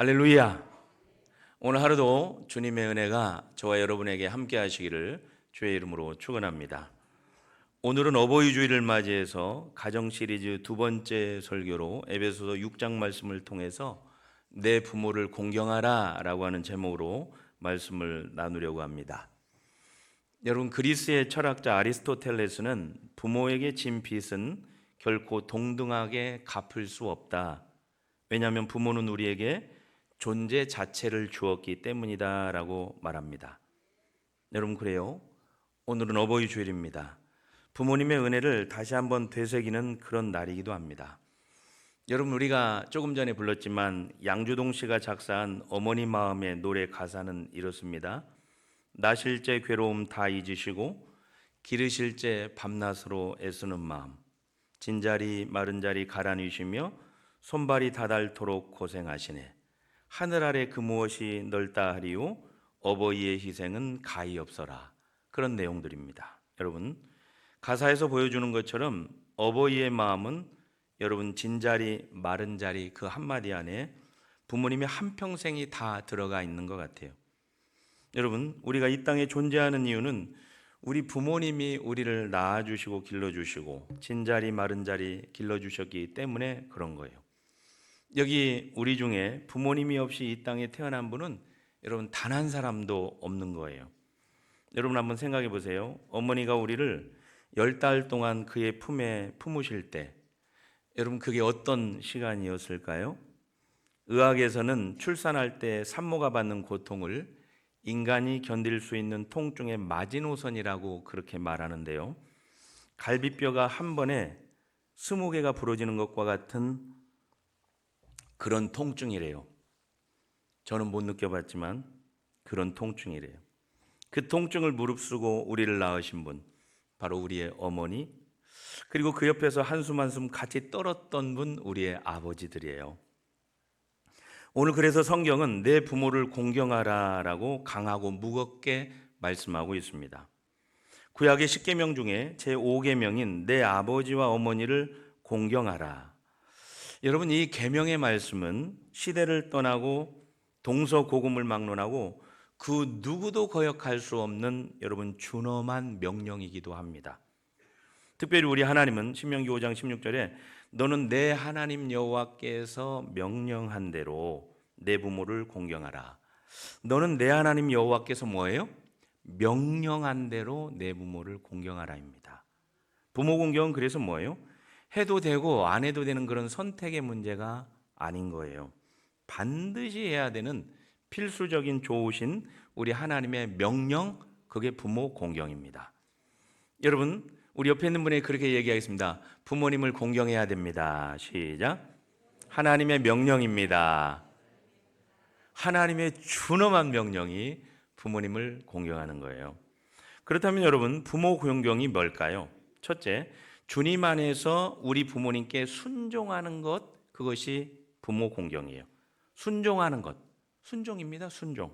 할렐루야. 오늘 하루도 주님의 은혜가 저와 여러분에게 함께 하시기를 주의 이름으로 축원합니다. 오늘은 어버이 주일을 맞이해서 가정 시리즈 두 번째 설교로 에베소서 6장 말씀을 통해서 내 부모를 공경하라 라고 하는 제목으로 말씀을 나누려고 합니다. 여러분, 그리스의 철학자 아리스토텔레스는 부모에게 진 빚은 결코 동등하게 갚을 수 없다. 왜냐하면 부모는 우리에게 존재 자체를 주었기 때문이다 라고 말합니다. 여러분, 그래요? 오늘은 어버이 주일입니다. 부모님의 은혜를 다시 한번 되새기는 그런 날이기도 합니다. 여러분, 우리가 조금 전에 불렀지만 양주동 씨가 작사한 어머니 마음의 노래 가사는 이렇습니다. 나실 제 괴로움 다 잊으시고 기르실 제 밤낮으로 애쓰는 마음, 진자리 마른 자리 가라뉘시며 손발이 다닳도록 고생하시네. 하늘 아래 그 무엇이 넓다 하리요 어버이의 희생은 가히 없어라. 그런 내용들입니다. 여러분, 가사에서 보여주는 것처럼 어버이의 마음은 여러분 진자리 마른 자리 그 한마디 안에 부모님의 한평생이 다 들어가 있는 것 같아요. 여러분, 우리가 이 땅에 존재하는 이유는 우리 부모님이 우리를 낳아주시고 길러주시고 진자리 마른 자리 길러주셨기 때문에 그런 거예요. 여기 우리 중에 부모님이 없이 이 땅에 태어난 분은 여러분 단 한 사람도 없는 거예요. 여러분 한번 생각해 보세요. 어머니가 우리를 10달 동안 그의 품에 품으실 때 여러분 그게 어떤 시간이었을까요? 의학에서는 출산할 때 산모가 받는 고통을 인간이 견딜 수 있는 통증의 마지노선이라고 그렇게 말하는데요. 갈비뼈가 한 번에 20개가 부러지는 것과 같은 그런 통증이래요. 저는 못 느껴봤지만 그런 통증이래요. 그 통증을 무릅쓰고 우리를 낳으신 분, 바로 우리의 어머니, 그리고 그 옆에서 한숨 한숨 같이 떨었던 분, 우리의 아버지들이에요. 오늘 그래서 성경은 내 부모를 공경하라 라고 강하고 무겁게 말씀하고 있습니다. 구약의 10계명 중에 제5계명인 내 아버지와 어머니를 공경하라. 여러분, 이 계명의 말씀은 시대를 떠나고 동서고금을 막론하고 그 누구도 거역할 수 없는 여러분 준엄한 명령이기도 합니다. 특별히 우리 하나님은 신명기 5장 16절에 너는 내 하나님 여호와께서 명령한 대로 내 부모를 공경하라. 너는 내 하나님 여호와께서 뭐예요? 명령한 대로 내 부모를 공경하라입니다. 부모 공경은 그래서 뭐예요? 해도 되고 안 해도 되는 그런 선택의 문제가 아닌 거예요. 반드시 해야 되는 필수적인 좋으신 우리 하나님의 명령, 그게 부모 공경입니다. 여러분, 우리 옆에 있는 분에게 그렇게 얘기하겠습니다. 부모님을 공경해야 됩니다. 시작. 하나님의 명령입니다. 하나님의 준엄한 명령이 부모님을 공경하는 거예요. 그렇다면 여러분, 부모 공경이 뭘까요? 첫째, 주님 안에서 우리 부모님께 순종하는 것, 그것이 부모 공경이에요. 순종하는 것, 순종입니다. 순종.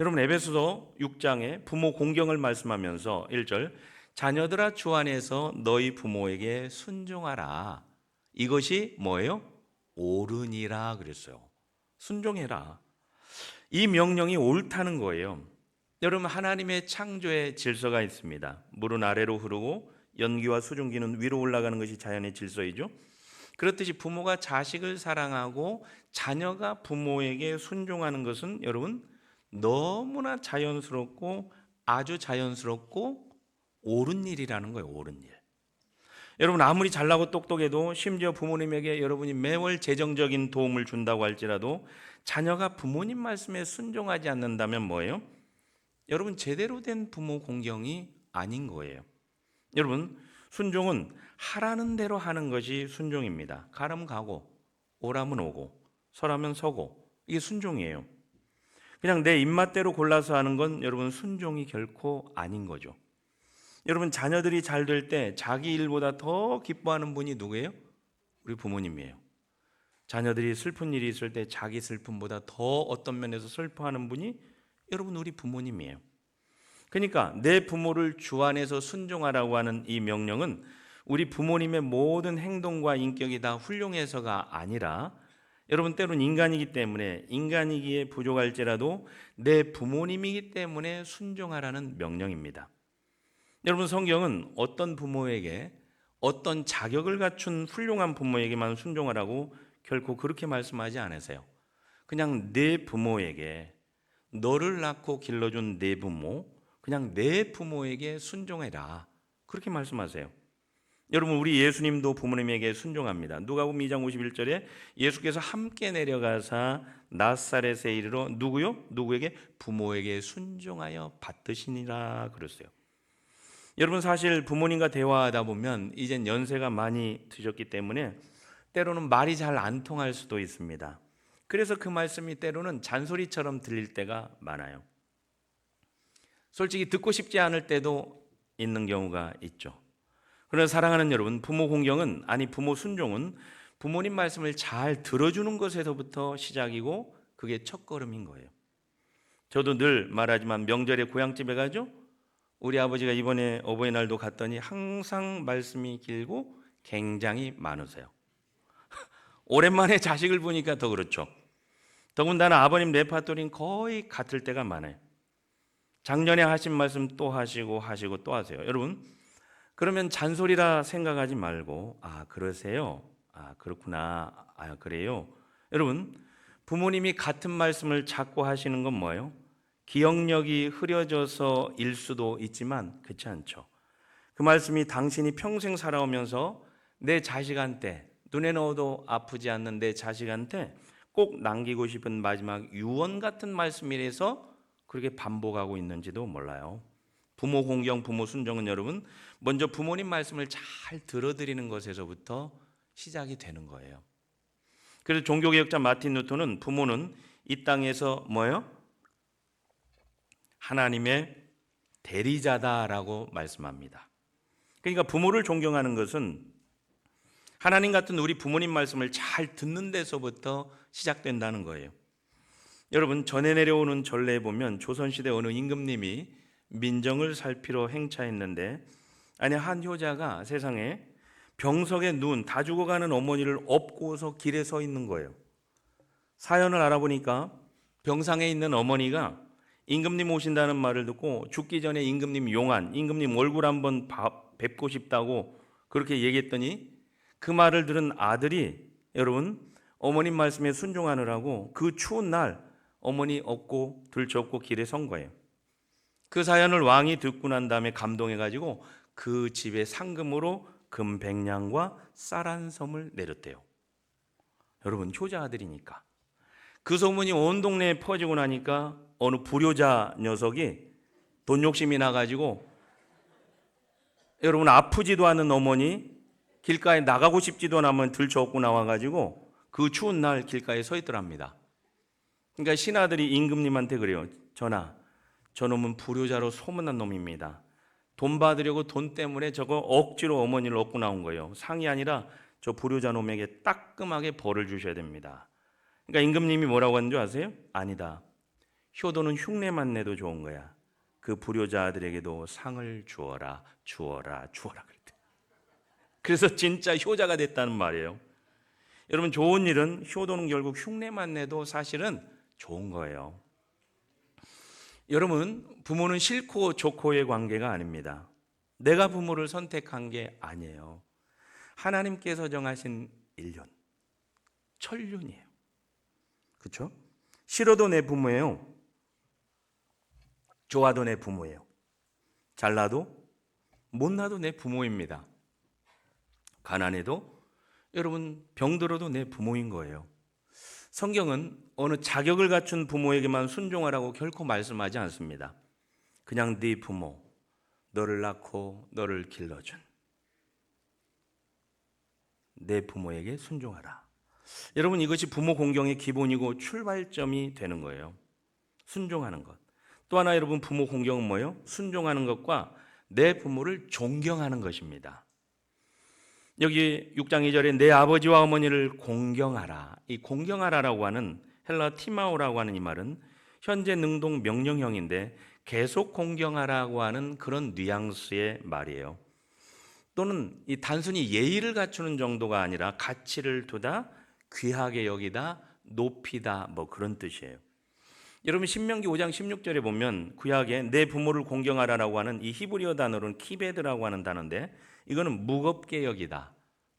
여러분, 에베소서 6장에 부모 공경을 말씀하면서 1절 자녀들아 주 안에서 너희 부모에게 순종하라. 이것이 뭐예요? 옳으니라 그랬어요. 순종해라. 이 명령이 옳다는 거예요. 여러분, 하나님의 창조의 질서가 있습니다. 물은 아래로 흐르고 연기와 수증기는 위로 올라가는 것이 자연의 질서이죠. 그렇듯이 부모가 자식을 사랑하고 자녀가 부모에게 순종하는 것은 여러분 너무나 자연스럽고 아주 자연스럽고 옳은 일이라는 거예요. 옳은 일. 여러분, 아무리 잘나고 똑똑해도 심지어 부모님에게 여러분이 매월 재정적인 도움을 준다고 할지라도 자녀가 부모님 말씀에 순종하지 않는다면 뭐예요? 여러분, 제대로 된 부모 공경이 아닌 거예요. 여러분, 순종은 하라는 대로 하는 것이 순종입니다. 가라면 가고 오라면 오고 서라면 서고, 이게 순종이에요. 그냥 내 입맛대로 골라서 하는 건 여러분 순종이 결코 아닌 거죠. 여러분, 자녀들이 잘 될 때 자기 일보다 더 기뻐하는 분이 누구예요? 우리 부모님이에요. 자녀들이 슬픈 일이 있을 때 자기 슬픔보다 더 어떤 면에서 슬퍼하는 분이 여러분 우리 부모님이에요. 그러니까 내 부모를 주 안에서 순종하라고 하는 이 명령은 우리 부모님의 모든 행동과 인격이 다 훌륭해서가 아니라 여러분, 때로는 인간이기 때문에 인간이기에 부족할지라도 내 부모님이기 때문에 순종하라는 명령입니다. 여러분, 성경은 어떤 부모에게, 어떤 자격을 갖춘 훌륭한 부모에게만 순종하라고 결코 그렇게 말씀하지 않으세요. 그냥 내 부모에게, 너를 낳고 길러준 내 부모, 그냥 내 부모에게 순종해라, 그렇게 말씀하세요. 여러분, 우리 예수님도 부모님에게 순종합니다. 누가복음 2장 51절에 예수께서 함께 내려가사 나사렛에 이르러 누구에게? 부모에게 순종하여 받드시니라 그랬어요. 여러분, 사실 부모님과 대화하다 보면 이젠 연세가 많이 드셨기 때문에 때로는 말이 잘 안 통할 수도 있습니다. 그래서 그 말씀이 때로는 잔소리처럼 들릴 때가 많아요. 솔직히 듣고 싶지 않을 때도 있는 경우가 있죠. 그러나 사랑하는 여러분, 부모 공경은, 부모 순종은 부모님 말씀을 잘 들어주는 것에서부터 시작이고 그게 첫걸음인 거예요. 저도 늘 말하지만 명절에 고향집에 가죠. 우리 아버지가 이번에 어버이날도 갔더니 항상 말씀이 길고 굉장히 많으세요. 오랜만에 자식을 보니까 더 그렇죠. 더군다나 아버님 레파토리는 거의 같을 때가 많아요. 작년에 하신 말씀 또 하시고 또 하세요. 여러분, 그러면 잔소리라 생각하지 말고, 그러세요? 그렇구나. 그래요? 여러분, 부모님이 같은 말씀을 자꾸 하시는 건 뭐예요? 기억력이 흐려져서일 수도 있지만 그렇지 않죠. 그 말씀이 당신이 평생 살아오면서 내 자식한테, 눈에 넣어도 아프지 않는 내 자식한테 꼭 남기고 싶은 마지막 유언 같은 말씀이라서 그렇게 반복하고 있는지도 몰라요. 부모 공경, 부모 순종은 여러분, 먼저 부모님 말씀을 잘 들어드리는 것에서부터 시작이 되는 거예요. 그래서 종교개혁자 마틴 루터는 부모는 이 땅에서 뭐예요? 하나님의 대리자다라고 말씀합니다. 그러니까 부모를 존경하는 것은 하나님 같은 우리 부모님 말씀을 잘 듣는 데서부터 시작된다는 거예요. 여러분, 전해 내려오는 전례에 보면 조선시대 어느 임금님이 민정을 살피러 행차했는데 한 효자가 세상에 병석에 누운 다 죽어가는 어머니를 업고서 길에 서 있는 거예요. 사연을 알아보니까 병상에 있는 어머니가 임금님 오신다는 말을 듣고 죽기 전에 임금님 용안, 임금님 얼굴 한번 뵙고 싶다고 그렇게 얘기했더니 그 말을 들은 아들이 여러분, 어머님 말씀에 순종하느라고 그 추운 날 어머니 업고 들쳐업고 길에 선 거예요. 그 사연을 왕이 듣고 난 다음에 감동해가지고 그 집에 상금으로 금 100냥과 쌀 한 섬을 내렸대요. 여러분, 효자 아들이니까. 그 소문이 온 동네에 퍼지고 나니까 어느 불효자 녀석이 돈 욕심이 나가지고 여러분, 아프지도 않은 어머니 길가에 나가고 싶지도 않으면 들쳐업고 나와가지고 그 추운 날 길가에 서 있더랍니다. 그러니까 신하들이 임금님한테 그래요. 전하, 저놈은 불효자로 소문난 놈입니다. 돈 받으려고 돈 때문에 저거 억지로 어머니를 얻고 나온 거예요. 상이 아니라 저 불효자 놈에게 따끔하게 벌을 주셔야 됩니다. 그러니까 임금님이 뭐라고 하는 줄 아세요? 아니다. 효도는 흉내만 내도 좋은 거야. 그 불효자들에게도 상을 주어라 그랬대. 그래서 진짜 효자가 됐다는 말이에요. 여러분, 좋은 일은, 효도는 결국 흉내만 내도 사실은 좋은 거예요. 여러분, 부모는 싫고 좋고의 관계가 아닙니다. 내가 부모를 선택한 게 아니에요. 하나님께서 정하신 인륜, 천륜이에요. 그렇죠? 싫어도 내 부모예요. 좋아도 내 부모예요. 잘나도 못나도 내 부모입니다. 가난해도 여러분, 병들어도 내 부모인 거예요. 성경은 어느 자격을 갖춘 부모에게만 순종하라고 결코 말씀하지 않습니다. 그냥 네 부모, 너를 낳고 너를 길러준 내 부모에게 순종하라. 여러분, 이것이 부모 공경의 기본이고 출발점이 되는 거예요. 순종하는 것. 또 하나 여러분, 부모 공경은 뭐예요? 순종하는 것과 내 부모를 존경하는 것입니다. 여기 6장 2절에 내 아버지와 어머니를 공경하라. 이 공경하라라고 하는 헬라 티마오라고 하는 이 말은 현재 능동 명령형인데 계속 공경하라고 하는 그런 뉘앙스의 말이에요. 또는 이 단순히 예의를 갖추는 정도가 아니라 가치를 두다, 귀하게 여기다, 높이다, 뭐 그런 뜻이에요. 여러분 신명기 5장 16절에 보면 구약에 내 부모를 공경하라라고 하는 이 히브리어 단어로는 키베드라고 하는 단어인데, 이거는 무겁게 여기다,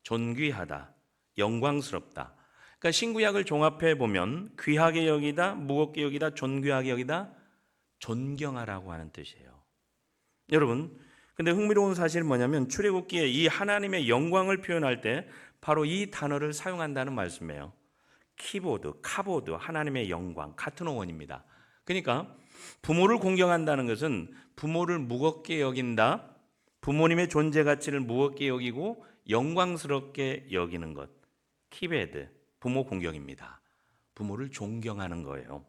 존귀하다, 영광스럽다. 그러니까 신구약을 종합해 보면 귀하게 여기다, 무겁게 여기다, 존귀하게 여기다, 존경하라고 하는 뜻이에요. 여러분, 근데 흥미로운 사실은 뭐냐면 출애굽기에 이 하나님의 영광을 표현할 때 바로 이 단어를 사용한다는 말씀이에요. 키보드, 카보드, 하나님의 영광, 같은 어원입니다. 그러니까 부모를 공경한다는 것은 부모를 무겁게 여긴다, 부모님의 존재 가치를 무겁게 여기고 영광스럽게 여기는 것. 키베드, 부모 공경입니다. 부모를 존경하는 거예요.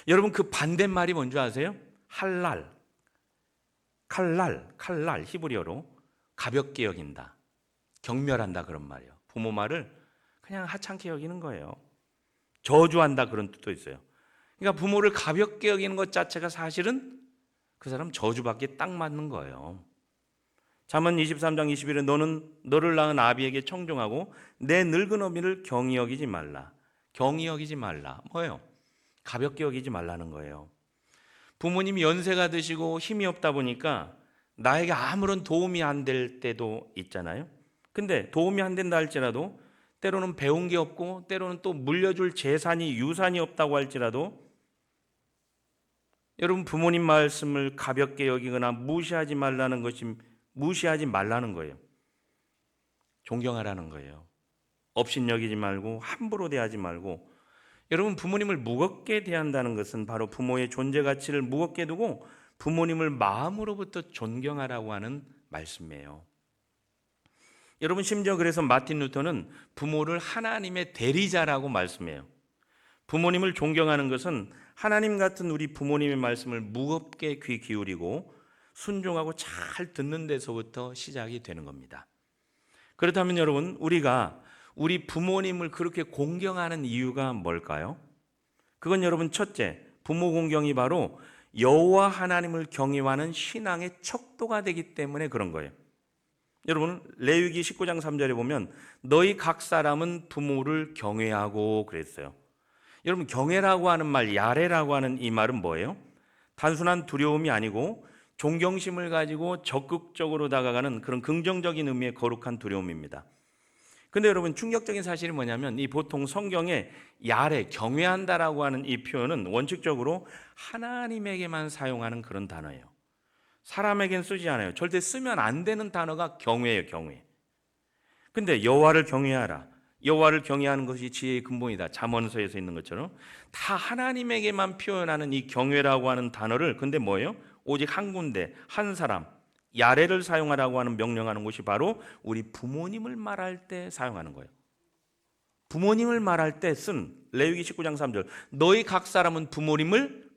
여러분 그 반대말이 뭔지 아세요? 할랄, 칼날, 히브리어로 가볍게 여긴다, 경멸한다 그런 말이에요. 부모 말을 그냥 하찮게 여기는 거예요. 저주한다 그런 뜻도 있어요. 그러니까 부모를 가볍게 여기는 것 자체가 사실은 그 사람 저주받기에 딱 맞는 거예요. 잠언 23장 21에 너는 너를 낳은 아비에게 청종하고 내 늙은 어미를 경히 여기지 말라. 경히 여기지 말라. 뭐예요? 가볍게 여기지 말라는 거예요. 부모님이 연세가 드시고 힘이 없다 보니까 나에게 아무런 도움이 안 될 때도 있잖아요. 근데 도움이 안 된다 할지라도 때로는 배운 게 없고 때로는 또 물려줄 재산이 유산이 없다고 할지라도 여러분 부모님 말씀을 가볍게 여기거나 무시하지 말라는 거예요. 존경하라는 거예요. 업신여기지 말고 함부로 대하지 말고. 여러분 부모님을 무겁게 대한다는 것은 바로 부모의 존재 가치를 무겁게 두고 부모님을 마음으로부터 존경하라고 하는 말씀이에요. 여러분 심지어 그래서 마틴 루터는 부모를 하나님의 대리자라고 말씀해요. 부모님을 존경하는 것은 하나님 같은 우리 부모님의 말씀을 무겁게 귀 기울이고 순종하고 잘 듣는 데서부터 시작이 되는 겁니다. 그렇다면 여러분 우리가 우리 부모님을 그렇게 공경하는 이유가 뭘까요? 그건 여러분 첫째, 부모 공경이 바로 여호와 하나님을 경외하는 신앙의 척도가 되기 때문에 그런 거예요. 여러분 레위기 19장 3절에 보면 너희 각 사람은 부모를 경외하고 그랬어요. 여러분 경외라고 하는 말, 야레라고 하는 이 말은 뭐예요? 단순한 두려움이 아니고 존경심을 가지고 적극적으로 다가가는 그런 긍정적인 의미의 거룩한 두려움입니다. 근데 여러분 충격적인 사실이 뭐냐면 이 보통 성경에 야레, 경외한다라고 하는 이 표현은 원칙적으로 하나님에게만 사용하는 그런 단어예요. 사람에겐 쓰지 않아요. 절대 쓰면 안 되는 단어가 경외예요, 경외. 근데 여호와를 경외하라. 여호와를 경외하는 것이 지혜의 근본이다. 잠언서에서 있는 것처럼 다 하나님에게만 표현하는 이 경외라고 하는 단어를 근데 뭐예요? 오직 한 군데, 한 사람, 야레를 사용하라고 하는 명령하는 것이 바로 우리 부모님을 말할 때 사용하는 거예요. 부모님을 말할 때 쓴 레위기 19장 3절 너희 각 사람은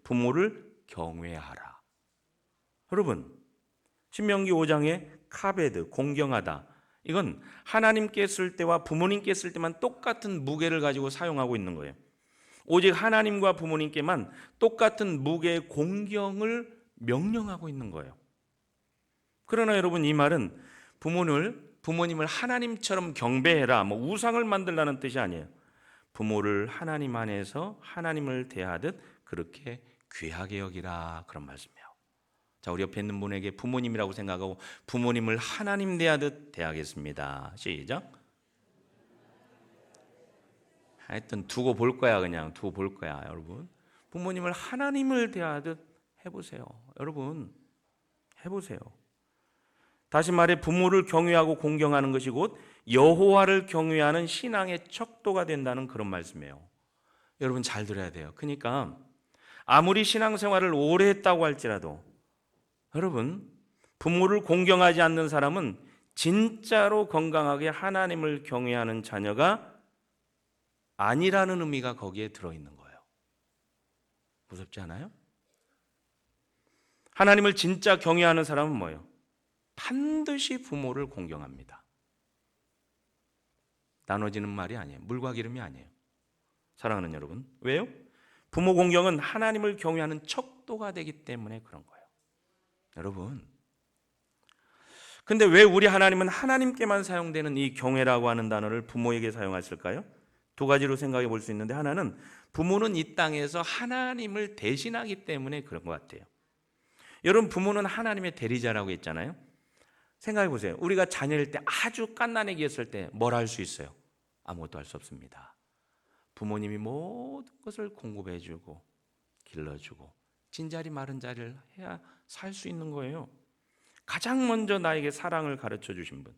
부모를 경외하라. 여러분 신명기 5장에 카베드, 공경하다, 이건 하나님께 쓸 때와 부모님께 쓸 때만 똑같은 무게를 가지고 사용하고 있는 거예요. 오직 하나님과 부모님께만 똑같은 무게의 공경을 명령하고 있는 거예요. 그러나 여러분 이 말은 부모님을 하나님처럼 경배해라, 뭐 우상을 만들라는 뜻이 아니에요. 부모를 하나님 안에서 하나님을 대하듯 그렇게 귀하게 여기라, 그런 말씀이에요. 자, 우리 옆에 있는 분에게 부모님이라고 생각하고 부모님을 하나님 대하듯 대하겠습니다. 시작. 하여튼 두고 볼 거야, 그냥 두고 볼 거야. 여러분 부모님을 하나님을 대하듯 해보세요. 여러분 해보세요. 다시 말해 부모를 경외하고 공경하는 것이 곧 여호와를 경외하는 신앙의 척도가 된다는 그런 말씀이에요. 여러분 잘 들어야 돼요. 그러니까 아무리 신앙생활을 오래 했다고 할지라도 여러분 부모를 공경하지 않는 사람은 진짜로 건강하게 하나님을 경외하는 자녀가 아니라는 의미가 거기에 들어있는 거예요. 무섭지 않아요? 하나님을 진짜 경외하는 사람은 뭐예요? 반드시 부모를 공경합니다. 나눠지는 말이 아니에요. 물과 기름이 아니에요. 사랑하는 여러분, 왜요? 부모 공경은 하나님을 경외하는 척도가 되기 때문에 그런 거예요. 여러분, 근데 왜 우리 하나님은 하나님께만 사용되는 이 경외라고 하는 단어를 부모에게 사용하실까요? 두 가지로 생각해 볼 수 있는데, 하나는 부모는 이 땅에서 하나님을 대신하기 때문에 그런 것 같아요. 여러분, 부모는 하나님의 대리자라고 했잖아요. 생각해 보세요. 우리가 자녀일 때 아주 갓난아기 했을 때 뭘 할 수 있어요? 아무것도 할 수 없습니다. 부모님이 모든 것을 공급해 주고 길러주고 진자리 마른 자리를 해야 살 수 있는 거예요. 가장 먼저 나에게 사랑을 가르쳐 주신 분,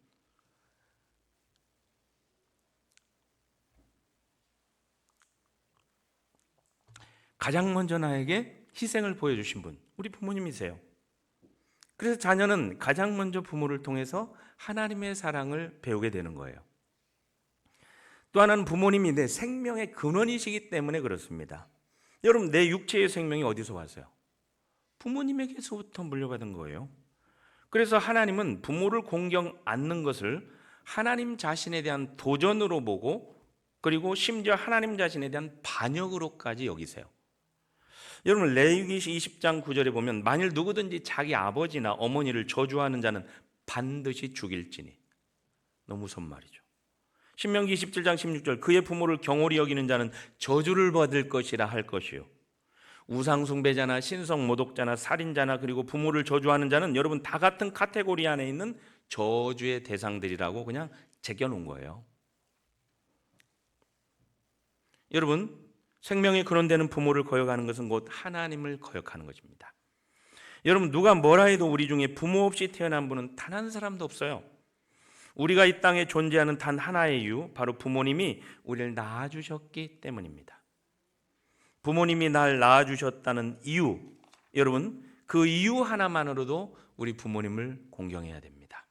가장 먼저 나에게 희생을 보여주신 분, 우리 부모님이세요. 그래서 자녀는 가장 먼저 부모를 통해서 하나님의 사랑을 배우게 되는 거예요. 또 하나는 부모님이 내 생명의 근원이시기 때문에 그렇습니다. 여러분, 내 육체의 생명이 어디서 왔어요? 부모님에게서부터 물려받은 거예요. 그래서 하나님은 부모를 공경 않는 것을 하나님 자신에 대한 도전으로 보고, 그리고 심지어 하나님 자신에 대한 반역으로까지 여기세요. 여러분, 레위기 20장 9절에 보면 만일 누구든지 자기 아버지나 어머니를 저주하는 자는 반드시 죽일지니. 너무 무서운 말이죠. 신명기 27장 16절 그의 부모를 경홀히 여기는 자는 저주를 받을 것이라 할 것이요. 우상숭배자나 신성모독자나 살인자나 그리고 부모를 저주하는 자는 여러분 다 같은 카테고리 안에 있는 저주의 대상들이라고 그냥 제껴놓은 거예요. 여러분, 생명의 근원되는 부모를 거역하는 것은 곧 하나님을 거역하는 것입니다. 여러분, 누가 뭐라 해도 우리 중에 부모 없이 태어난 분은 단 한 사람도 없어요. 우리가 이 땅에 존재하는 단 하나의 이유, 바로 부모님이 우리를 낳아주셨기 때문입니다. 부모님이 날 낳아주셨다는 이유, 여러분, 그 이유 하나만으로도 우리 부모님을 공경해야 됩니다.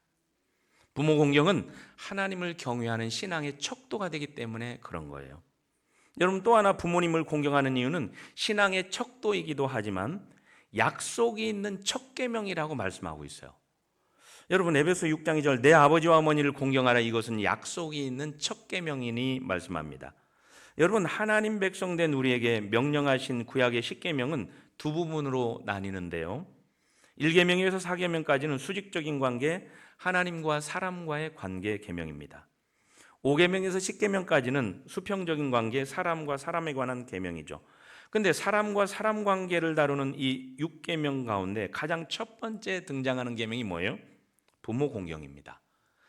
부모 공경은 하나님을 경외하는 신앙의 척도가 되기 때문에 그런 거예요. 여러분, 또 하나 부모님을 공경하는 이유는 신앙의 척도이기도 하지만 약속이 있는 첫 계명이라고 말씀하고 있어요. 여러분, 에베소 6장 2절 내 아버지와 어머니를 공경하라, 이것은 약속이 있는 첫 계명이니 말씀합니다. 여러분, 하나님 백성된 우리에게 명령하신 구약의 10계명은 두 부분으로 나뉘는데요. 1계명에서 4계명까지는 수직적인 관계, 하나님과 사람과의 관계 계명입니다. 5계명에서 10계명까지는 수평적인 관계, 사람과 사람에 관한 계명이죠. 근데 사람과 사람 관계를 다루는 이 6계명 가운데 가장 첫 번째 등장하는 계명이 뭐예요? 부모 공경입니다.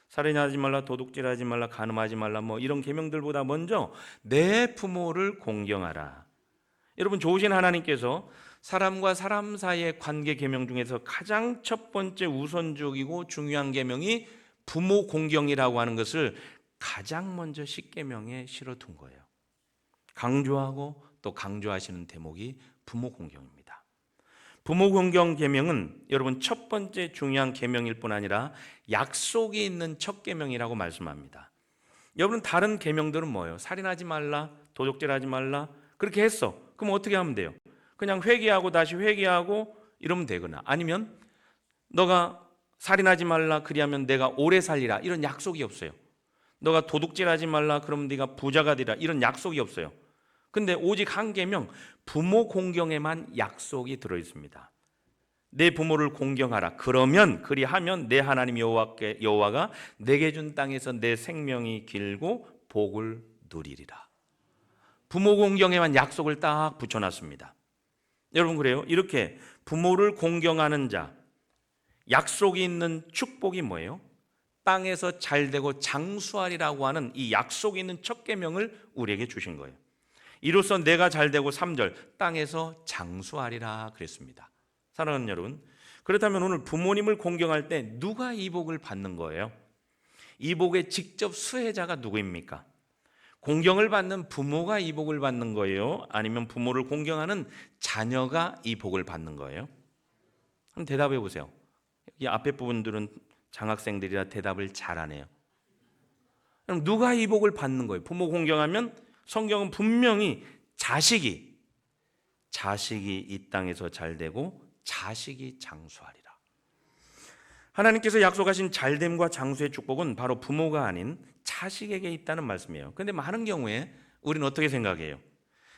살인하지 말라, 도둑질하지 말라, 간음하지 말라, 뭐 이런 계명들보다 먼저 내 부모를 공경하라. 여러분, 좋으신 하나님께서 사람과 사람 사이의 관계 계명 중에서 가장 첫 번째 우선적이고 중요한 계명이 부모 공경이라고 하는 것을 가장 먼저 10계명에 실어둔 거예요. 강조하고 또 강조하시는 대목이 부모 공경입니다. 부모 공경 계명은 여러분 첫 번째 중요한 계명일 뿐 아니라 약속이 있는 첫 계명이라고 말씀합니다. 여러분, 다른 계명들은 뭐예요? 살인하지 말라, 도둑질하지 말라, 그렇게 했어. 그럼 어떻게 하면 돼요? 그냥 회개하고 다시 회개하고 이러면 되거나, 아니면 너가 살인하지 말라 그리하면 내가 오래 살리라, 이런 약속이 없어요. 너가 도둑질하지 말라 그러면 네가 부자가 되리라, 이런 약속이 없어요. 근데 오직 한 계명, 부모 공경에만 약속이 들어 있습니다. 내 부모를 공경하라. 그러면 그리하면 내 하나님 여호와가 내게 준 땅에서 내 생명이 길고 복을 누리리라. 부모 공경에만 약속을 딱 붙여놨습니다. 여러분, 그래요? 이렇게 부모를 공경하는 자, 약속이 있는 축복이 뭐예요? 땅에서 잘되고 장수하리라고 하는 이 약속이 있는 첫 계명을 우리에게 주신 거예요. 이로써 내가 잘되고 3절 땅에서 장수하리라 그랬습니다. 사랑하는 여러분, 그렇다면 오늘 부모님을 공경할 때 누가 이 복을 받는 거예요? 이 복의 직접 수혜자가 누구입니까? 공경을 받는 부모가 이 복을 받는 거예요? 아니면 부모를 공경하는 자녀가 이 복을 받는 거예요? 한번 대답해 보세요. 이 앞에 부분들은 장학생들이라 대답을 잘하네요. 그럼 누가 이 복을 받는 거예요? 부모 공경하면 성경은 분명히 자식이 이 땅에서 잘되고 자식이 장수하리라. 하나님께서 약속하신 잘됨과 장수의 축복은 바로 부모가 아닌 자식에게 있다는 말씀이에요. 그런데 많은 경우에 우리는 어떻게 생각해요?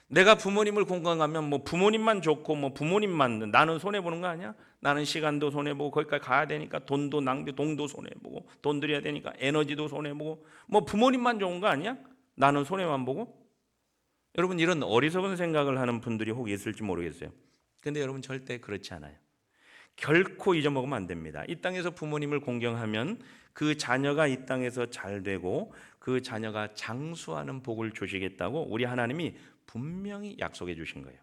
내가 부모님을 공경하면 뭐 부모님만 좋고 뭐 부모님만, 나는 손해보는 거 아니야? 나는 시간도 손해보고 거기까지 가야 되니까 돈도 낭비, 돈도 손해보고 돈 들여야 되니까 에너지도 손해보고 뭐 부모님만 좋은 거 아니야? 나는 손해만 보고? 여러분, 이런 어리석은 생각을 하는 분들이 혹 있을지 모르겠어요. 근데 여러분, 절대 그렇지 않아요. 결코 잊어먹으면 안 됩니다. 이 땅에서 부모님을 공경하면 그 자녀가 이 땅에서 잘 되고 그 자녀가 장수하는 복을 주시겠다고 우리 하나님이 분명히 약속해 주신 거예요.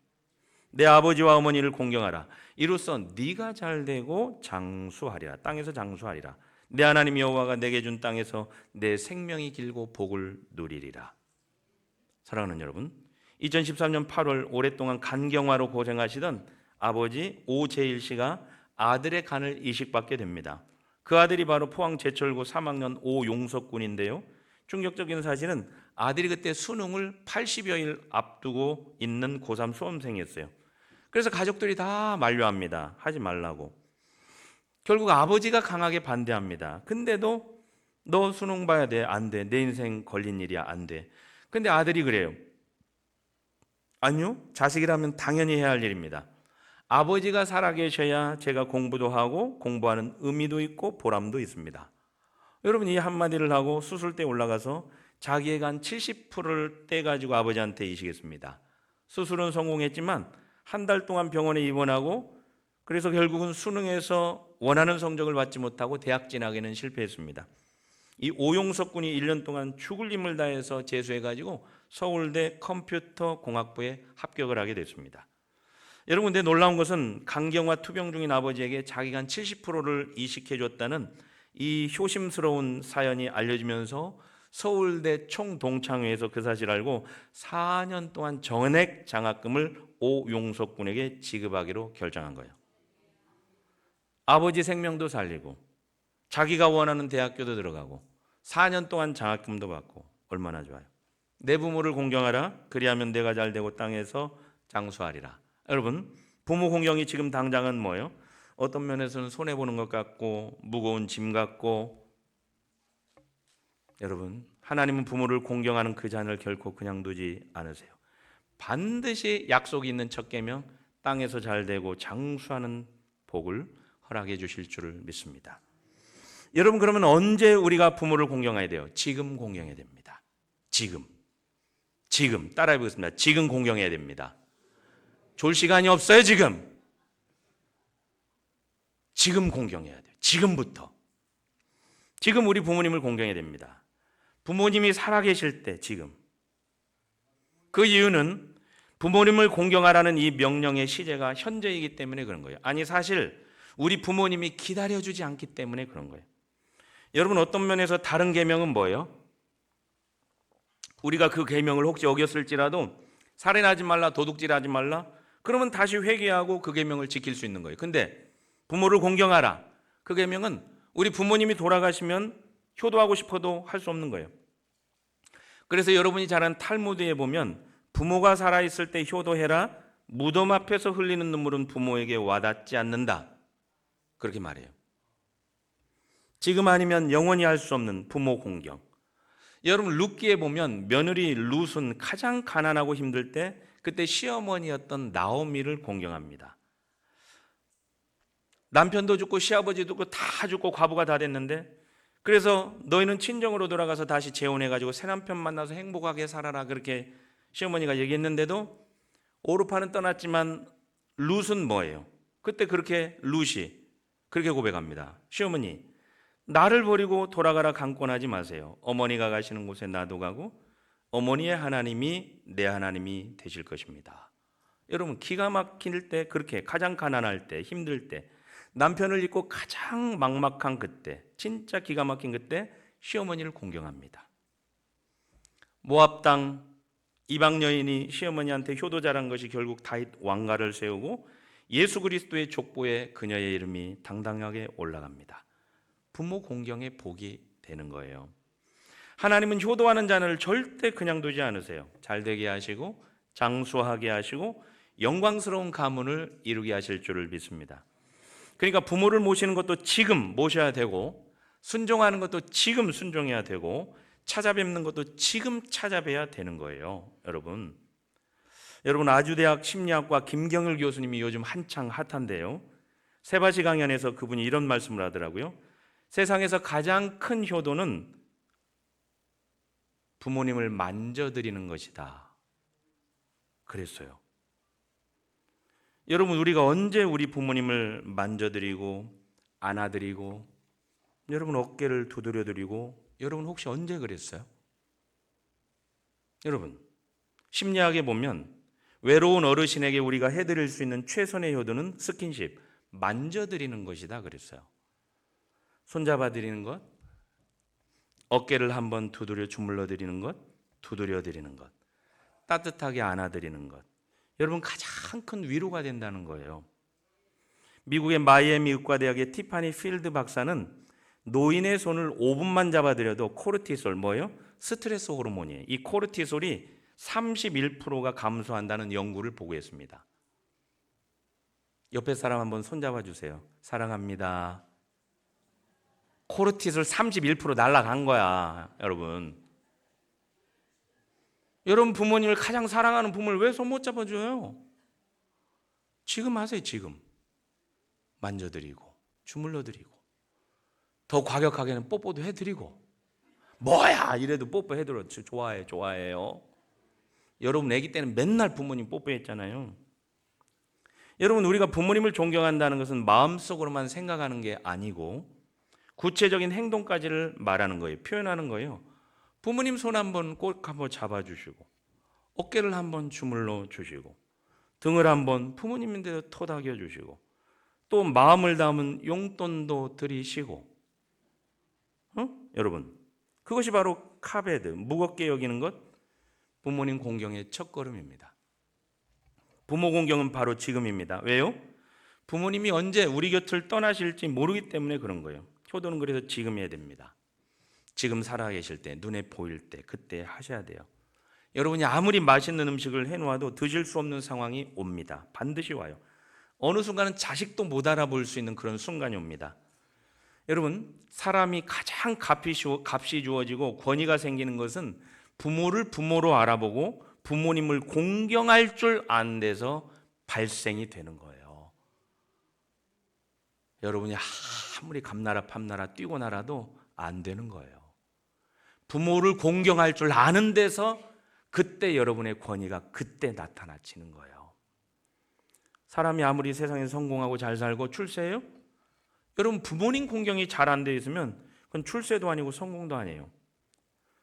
내 아버지와 어머니를 공경하라. 이로써 네가 잘 되고 장수하리라. 땅에서 장수하리라. 내 하나님 여호와가 내게 준 땅에서 내 생명이 길고 복을 누리리라. 사랑하는 여러분, 2013년 8월 오랫동안 간경화로 고생하시던 아버지 오재일 씨가 아들의 간을 이식받게 됩니다. 그 아들이 바로 포항 제철고 3학년 오용석 군인데요. 충격적인 사실은 아들이 그때 수능을 80여일 앞두고 있는 고3 수험생이었어요. 그래서 가족들이 다 만류합니다. 하지 말라고. 결국 아버지가 강하게 반대합니다. 근데도 너 수능 봐야 돼. 안 돼. 내 인생 걸린 일이야. 안 돼. 근데 아들이 그래요. 아니요. 자식이라면 당연히 해야 할 일입니다. 아버지가 살아계셔야 제가 공부도 하고 공부하는 의미도 있고 보람도 있습니다. 여러분, 이 한마디를 하고 수술대에 올라가서 자기의 간 70%를 떼가지고 아버지한테 이시겠습니다. 수술은 성공했지만 한 달 동안 병원에 입원하고 그래서 결국은 수능에서 원하는 성적을 받지 못하고 대학 진학에는 실패했습니다. 이 오용석 군이 1년 동안 죽을 힘을 다해서 재수해가지고 서울대 컴퓨터공학부에 합격을 하게 됐습니다. 여러분, 근데 놀라운 것은 간경화 투병 중인 아버지에게 자기가 한 70%를 이식해줬다는 이 효심스러운 사연이 알려지면서 서울대 총동창회에서 그 사실을 알고 4년 동안 전액 장학금을 오용석 군에게 지급하기로 결정한 거예요. 아버지 생명도 살리고 자기가 원하는 대학교도 들어가고 4년 동안 장학금도 받고 얼마나 좋아요. 내 부모를 공경하라. 그리하면 내가 잘되고 땅에서 장수하리라. 여러분, 부모 공경이 지금 당장은 뭐예요? 어떤 면에서는 손해보는 것 같고 무거운 짐 같고, 여러분, 하나님은 부모를 공경하는 그 자녀를 결코 그냥 두지 않으세요. 반드시 약속이 있는 첫 계명, 땅에서 잘되고 장수하는 복을 허락해 주실 줄을 믿습니다. 여러분, 그러면 언제 우리가 부모를 공경해야 돼요? 지금 공경해야 됩니다. 지금 따라해 보겠습니다. 지금 공경해야 됩니다. 졸 시간이 없어요. 지금 공경해야 돼요. 지금부터. 지금 우리 부모님을 공경해야 됩니다. 부모님이 살아계실 때 지금. 그 이유는 부모님을 공경하라는 이 명령의 시제가 현재이기 때문에 그런 거예요. 아니, 사실 우리 부모님이 기다려주지 않기 때문에 그런 거예요. 여러분, 어떤 면에서 다른 계명은 뭐예요? 우리가 그 계명을 혹시 어겼을지라도 살인하지 말라, 도둑질하지 말라, 그러면 다시 회개하고 그 계명을 지킬 수 있는 거예요. 근데 부모를 공경하라, 그 계명은 우리 부모님이 돌아가시면 효도하고 싶어도 할 수 없는 거예요. 그래서 여러분이 잘 아는 탈무드에 보면 부모가 살아있을 때 효도해라, 무덤 앞에서 흘리는 눈물은 부모에게 와닿지 않는다, 그렇게 말해요. 지금 아니면 영원히 할 수 없는 부모 공경. 여러분, 룻기에 보면 며느리 룻은 가장 가난하고 힘들 때 그때 시어머니였던 나오미를 공경합니다. 남편도 죽고 시아버지도 죽고 다 죽고 과부가 다 됐는데, 그래서 너희는 친정으로 돌아가서 다시 재혼해가지고 새 남편 만나서 행복하게 살아라, 그렇게 시어머니가 얘기했는데도 오르파는 떠났지만 룻은 뭐예요? 그때 그렇게 룻이 그렇게 고백합니다. 시어머니, 나를 버리고 돌아가라 강권하지 마세요. 어머니가 가시는 곳에 나도 가고 어머니의 하나님이 내 하나님이 되실 것입니다. 여러분, 기가 막힐 때, 그렇게 가장 가난할 때, 힘들 때, 남편을 잊고 가장 막막한 그때, 진짜 기가 막힌 그때 시어머니를 공경합니다. 모압 땅 이방 여인이 시어머니한테 효도 잘한 것이 결국 다윗 왕가를 세우고 예수 그리스도의 족보에 그녀의 이름이 당당하게 올라갑니다. 부모 공경의 복이 되는 거예요. 하나님은 효도하는 자녀를 절대 그냥 두지 않으세요. 잘되게 하시고 장수하게 하시고 영광스러운 가문을 이루게 하실 줄을 믿습니다. 그러니까 부모를 모시는 것도 지금 모셔야 되고, 순종하는 것도 지금 순종해야 되고, 찾아뵙는 것도 지금 찾아뵈야 되는 거예요. 여러분, 아주대학 심리학과 김경일 교수님이 요즘 한창 핫한데요, 세바시 강연에서 그분이 이런 말씀을 하더라고요. 세상에서 가장 큰 효도는 부모님을 만져드리는 것이다. 그랬어요. 여러분, 우리가 언제 우리 부모님을 만져드리고 안아드리고 여러분 어깨를 두드려드리고 여러분 혹시 언제 그랬어요? 여러분, 심리학에 보면 외로운 어르신에게 우리가 해드릴 수 있는 최선의 효도는 스킨십, 만져드리는 것이다 그랬어요. 손잡아드리는 것, 어깨를 한번 두드려 주물러드리는 것, 두드려드리는 것, 따뜻하게 안아드리는 것, 여러분 가장 큰 위로가 된다는 거예요. 미국의 마이애미 의과대학의 티파니 필드 박사는 노인의 손을 5분만 잡아드려도 코르티솔, 뭐예요? 스트레스 호르몬이에요. 이 코르티솔이 31%가 감소한다는 연구를 보고했습니다. 옆에 사람 한번 손잡아 주세요. 사랑합니다. 코르티솔 31% 날아간 거야, 여러분. 여러분 부모님을 가장 사랑하는 부모를 왜 손 못 잡아줘요? 지금 하세요, 지금. 만져드리고 주물러드리고 더 과격하게는 뽀뽀도 해드리고 뭐야 이래도 뽀뽀해드려. 좋아해요. 여러분 아기 때는 맨날 부모님 뽀뽀했잖아요. 여러분 우리가 부모님을 존경한다는 것은 마음속으로만 생각하는 게 아니고 구체적인 행동까지를 말하는 거예요. 표현하는 거예요. 부모님 손 한번 꼭 한번 잡아주시고 어깨를 한번 주물러 주시고 등을 한번 부모님인데도 토닥여 주시고 또 마음을 담은 용돈도 드리시고 여러분 그것이 바로 카베드, 무겁게 여기는 것, 부모님 공경의 첫걸음입니다. 부모 공경은 바로 지금입니다. 왜요? 부모님이 언제 우리 곁을 떠나실지 모르기 때문에 그런 거예요. 효도는 그래서 지금 해야 됩니다. 지금 살아계실 때, 눈에 보일 때, 그때 하셔야 돼요. 여러분이 아무리 맛있는 음식을 해놓아도 드실 수 없는 상황이 옵니다. 반드시 와요. 어느 순간은 자식도 못 알아볼 수 있는 그런 순간이 옵니다. 여러분, 사람이 가장 값이 주어지고 권위가 생기는 것은 부모를 부모로 알아보고 부모님을 공경할 줄 아는 데서 발생이 되는 거예요. 여러분이 아무리 감나라 팜나라 뛰고 나라도 안 되는 거예요. 부모를 공경할 줄 아는 데서 그때 여러분의 권위가 그때 나타나지는 거예요. 사람이 아무리 세상에 성공하고 잘 살고 출세해요? 여러분 부모님 공경이 잘 안 돼 있으면 그건 출세도 아니고 성공도 아니에요.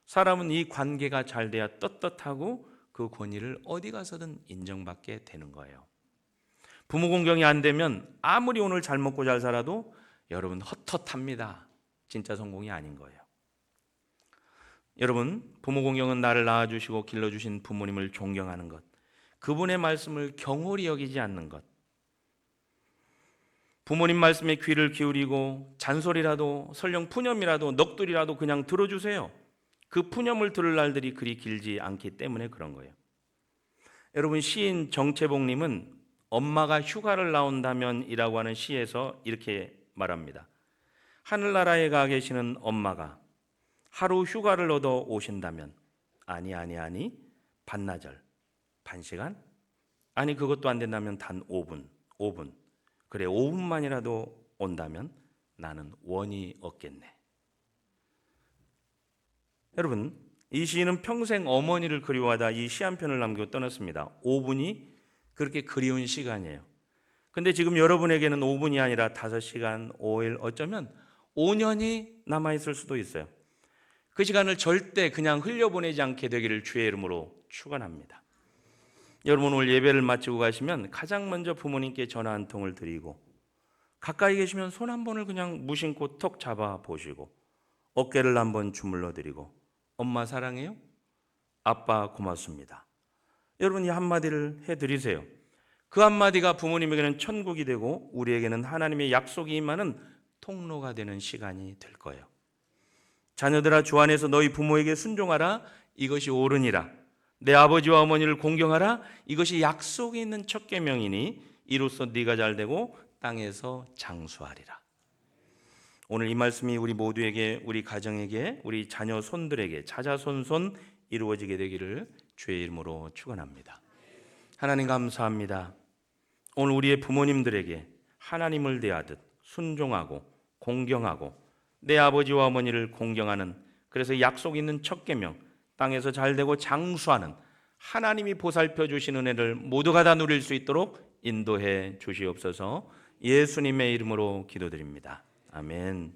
사람은 이 관계가 잘 돼야 떳떳하고 그 권위를 어디 가서든 인정받게 되는 거예요. 부모 공경이 안 되면 아무리 오늘 잘 먹고 잘 살아도 여러분 헛헛합니다. 진짜 성공이 아닌 거예요. 여러분 부모 공경은 나를 낳아주시고 길러주신 부모님을 존경하는 것, 그분의 말씀을 경홀히 여기지 않는 것, 부모님 말씀에 귀를 기울이고 잔소리라도 설령 푸념이라도 넋두리라도 그냥 들어주세요. 그 푸념을 들을 날들이 그리 길지 않기 때문에 그런 거예요. 여러분 시인 정채봉님은 엄마가 휴가를 나온다면 이라고 하는 시에서 이렇게 말합니다. 하늘나라에 가 계시는 엄마가 하루 휴가를 얻어 오신다면 아니 반나절 반시간 아니 그것도 안 된다면 단 5분 그래 5분만이라도 온다면 나는 원이 없겠네. 여러분 이 시인은 평생 어머니를 그리워하다 이 시 한 편을 남기고 떠났습니다. 5분이 그렇게 그리운 시간이에요. 근데 지금 여러분에게는 5분이 아니라 5시간, 5일, 어쩌면 5년이 남아있을 수도 있어요. 그 시간을 절대 그냥 흘려보내지 않게 되기를 주의 이름으로 축원합니다. 여러분 오늘 예배를 마치고 가시면 가장 먼저 부모님께 전화 한 통을 드리고 가까이 계시면 손 한 번을 그냥 무심코 톡 잡아 보시고 어깨를 한번 주물러 드리고 엄마 사랑해요? 아빠 고맙습니다. 여러분 이 한마디를 해드리세요. 그 한마디가 부모님에게는 천국이 되고 우리에게는 하나님의 약속이 임하는 통로가 되는 시간이 될 거예요. 자녀들아 주 안에서 너희 부모에게 순종하라 이것이 옳으니라. 내 아버지와 어머니를 공경하라 이것이 약속이 있는 첫 계명이니 이로써 네가 잘되고 땅에서 장수하리라. 오늘 이 말씀이 우리 모두에게 우리 가정에게 우리 자녀 손들에게 자자손손 이루어지게 되기를 주의 이름으로 축원합니다. 하나님 감사합니다. 오늘 우리의 부모님들에게 하나님을 대하듯 순종하고 공경하고 내 아버지와 어머니를 공경하는 그래서 약속 있는 첫 계명 땅에서 잘되고 장수하는 하나님이 보살펴 주신 은혜를 모두가 다 누릴 수 있도록 인도해 주시옵소서. 예수님의 이름으로 기도드립니다. 아멘.